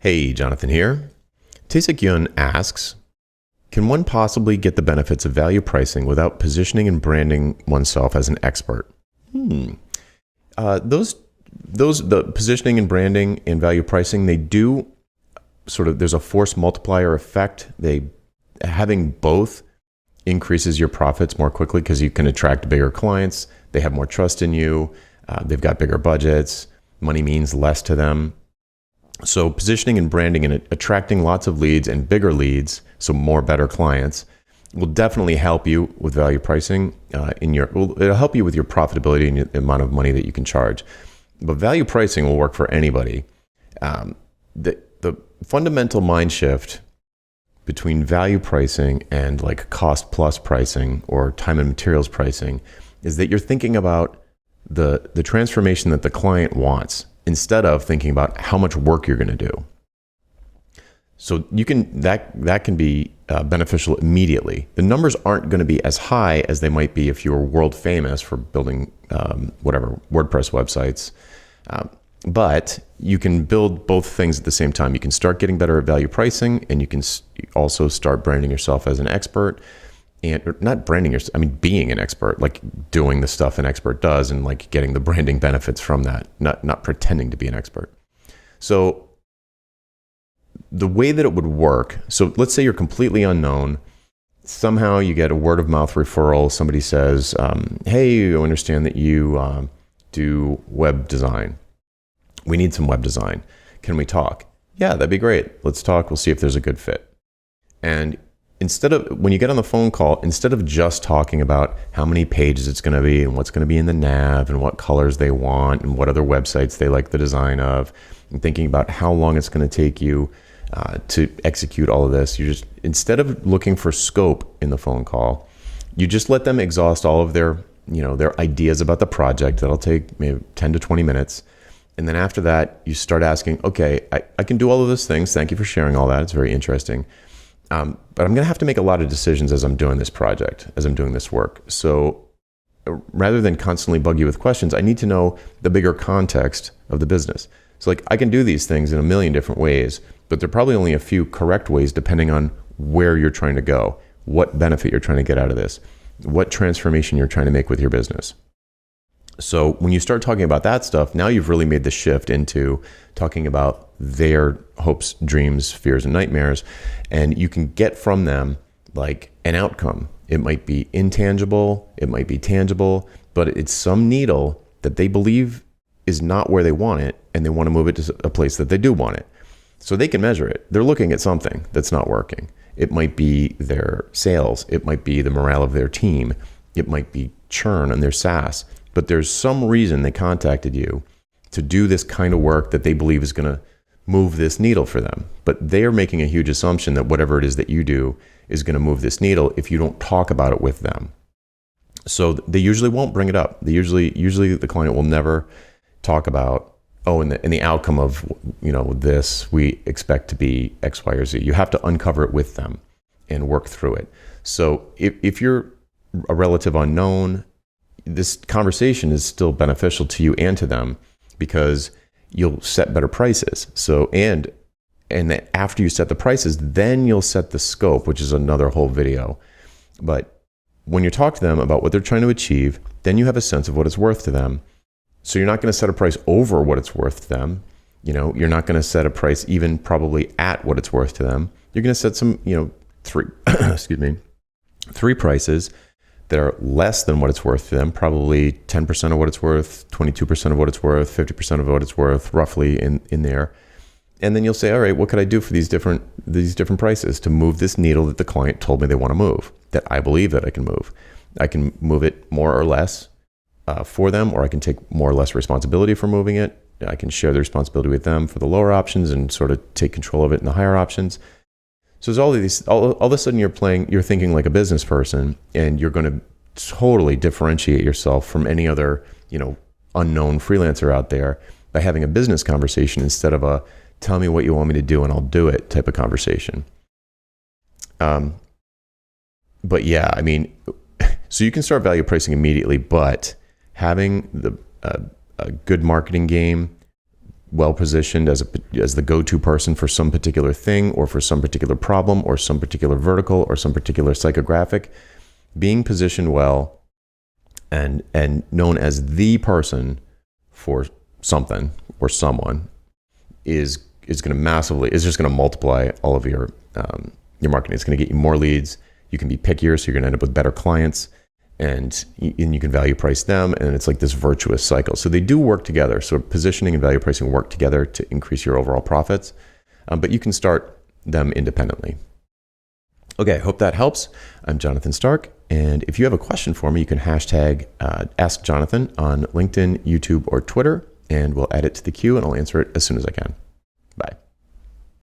Hey, Jonathan here. Taesik Yun asks, can one possibly get the benefits of value pricing without positioning and branding oneself as an expert? The positioning and branding and value pricing, they do there's a force multiplier effect. Having both increases your profits more quickly because you can attract bigger clients. They have more trust in you. They've got bigger budgets. Money means less to them. So positioning and branding and attracting lots of leads and bigger leads, so more better clients, will definitely help you with value pricing. It'll help you with your profitability and the amount of money that you can charge. But value pricing will work for anybody. The fundamental mind shift between value pricing and like cost plus pricing or time and materials pricing is that you're thinking about the transformation that the client wants, instead of thinking about how much work you're going to do. So that can be beneficial immediately. The numbers aren't going to be as high as they might be if you were world famous for building WordPress websites. But you can build both things at the same time. You can start getting better at value pricing, and you can also start branding yourself as an expert. And not branding yourself, being an expert, like doing the stuff an expert does and like getting the branding benefits from that, not pretending to be an expert. So the way that it would work, so let's say you're completely unknown. Somehow you get a word of mouth referral. Somebody says, hey, I understand that you do web design. We need some web design. Can we talk? Yeah, that'd be great. Let's talk. We'll see if there's a good fit. And when you get on the phone call, instead of just talking about how many pages it's going to be and what's going to be in the nav and what colors they want and what other websites they like the design of, and thinking about how long it's going to take you to execute all of this, instead of looking for scope in the phone call, you just let them exhaust all of their ideas about the project. That'll take maybe 10 to 20 minutes. And then after that, you start asking, okay, I can do all of those things. Thank you for sharing all that. It's very interesting. But I'm going to have to make a lot of decisions as I'm doing this project, as I'm doing this work. So rather than constantly bug you with questions, I need to know the bigger context of the business. So I can do these things in a million different ways, but there are probably only a few correct ways depending on where you're trying to go, what benefit you're trying to get out of this, what transformation you're trying to make with your business. So when you start talking about that stuff, now you've really made the shift into talking about their hopes, dreams, fears, and nightmares. And you can get from them like an outcome. It might be intangible, it might be tangible, but it's some needle that they believe is not where they want it, and they want to move it to a place that they do want it. So they can measure it. They're looking at something that's not working. It might be their sales. It might be the morale of their team. It might be churn on their SaaS. But there's some reason they contacted you to do this kind of work that they believe is going to move this needle for them. But they're making a huge assumption that whatever it is that you do is going to move this needle if you don't talk about it with them. So they usually won't bring it up. Usually the client will never talk about, in the outcome of this, we expect to be X, Y, or Z. You have to uncover it with them and work through it. So if you're a relative unknown, this conversation is still beneficial to you and to them because you'll set better prices. So, and then after you set the prices, then you'll set the scope, which is another whole video. But when you talk to them about what they're trying to achieve, then you have a sense of what it's worth to them. So you're not going to set a price over what it's worth to them. You're not going to set a price even probably at what it's worth to them. You're going to set some, three prices that are less than what it's worth to them, probably 10% of what it's worth, 22% of what it's worth, 50% of what it's worth, roughly in there. And then you'll say, all right, what could I do for these different prices to move this needle that the client told me they want to move, that I believe that I can move? I can move it more or less for them, or I can take more or less responsibility for moving it. I can share the responsibility with them for the lower options and sort of take control of it in the higher options. So there's all of a sudden you're thinking like a business person, and you're going to totally differentiate yourself from any other, unknown freelancer out there by having a business conversation instead of a tell me what you want me to do and I'll do it type of conversation. But yeah, so you can start value pricing immediately, but having a good marketing game, well positioned as the go-to person for some particular thing or for some particular problem or some particular vertical or some particular psychographic, being positioned well and known as the person for something or someone is just going to multiply all of your marketing. It's going to get you more leads. You can be pickier, so you're going to end up with better clients, and you can value price them, and it's like this virtuous cycle. So they do work together. So positioning and value pricing work together to increase your overall profits, but you can start them independently. Okay, I hope that helps. I'm Jonathan Stark, and if you have a question for me, you can hashtag Ask Jonathan on LinkedIn, YouTube, or Twitter, and we'll add it to the queue, and I'll answer it as soon as I can. Bye.